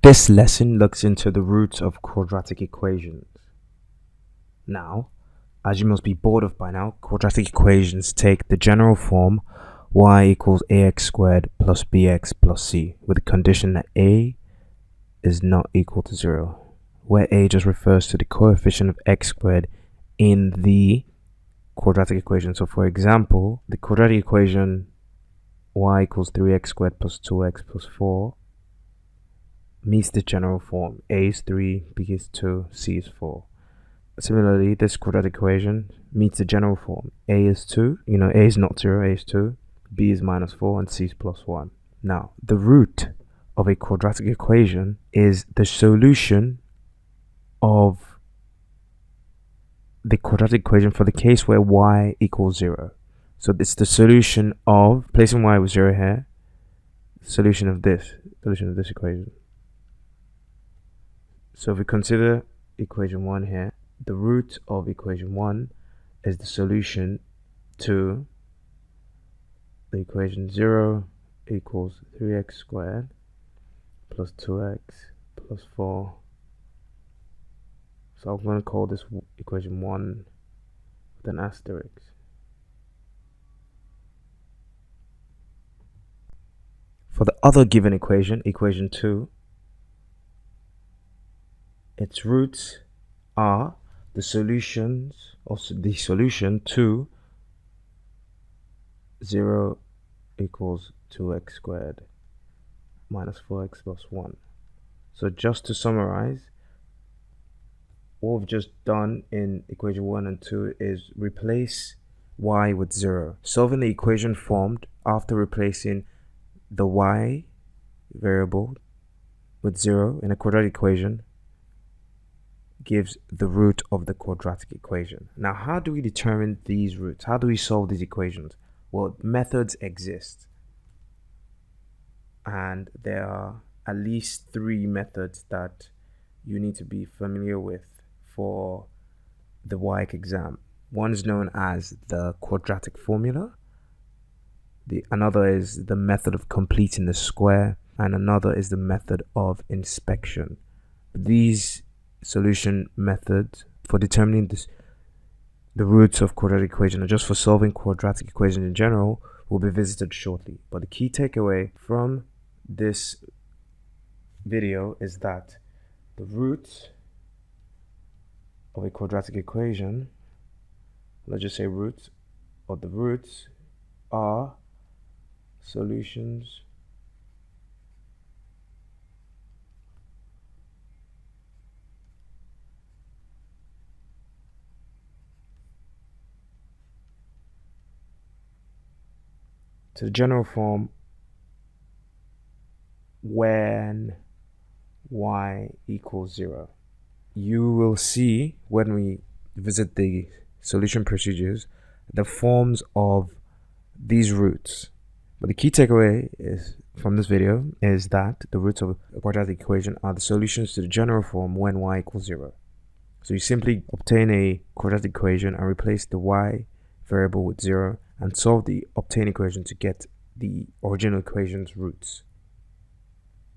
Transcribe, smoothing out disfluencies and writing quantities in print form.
This lesson looks into the roots of quadratic equations. Now, as you must be bored of by now, quadratic equations take the general form y equals ax squared plus bx plus c, with the condition that a is not equal to 0, where a just refers to the coefficient of x squared in the quadratic equation. So for example, the quadratic equation y equals 3x squared plus 2x plus 4 meets the general form. A is 3, b is 2, c is 4. Similarly, this quadratic equation meets the general form. A is 2, a is not 0, a is 2, b is minus 4, and c is plus 1. Now, the root of a quadratic equation is the solution of the quadratic equation for the case where y equals 0. So it's the solution of, placing y with 0 here, solution of this equation. So if we consider equation 1 here, the root of equation 1 is the solution to the equation 0 equals 3x squared plus 2x plus 4. So I'm going to call this equation 1 with an asterisk. For the other given equation, equation 2, its roots are the solution to 0 equals 2x squared minus 4x plus 1. So just to summarize, what we've just done in equation 1 and 2 is replace y with 0. Solving the equation formed after replacing the y variable with 0 in a quadratic equation gives the root of the quadratic equation. Now, how do we determine these roots? How do we solve these equations? Well, methods exist, and there are at least 3 methods that you need to be familiar with for the WIC exam. One is known as the quadratic formula, another is the method of completing the square, and another is the method of inspection. These solution methods for determining the roots of quadratic equation, and just for solving quadratic equations in general, will be visited shortly. But the key takeaway from this video is that the roots of a quadratic equation, let's just say roots, or the roots are solutions to the general form when y equals 0. You will see when we visit the solution procedures the forms of these roots. But the key takeaway is from this video is that the roots of a quadratic equation are the solutions to the general form when y equals 0. So you simply obtain a quadratic equation and replace the y variable with 0 and solve the obtained equation to get the original equation's roots.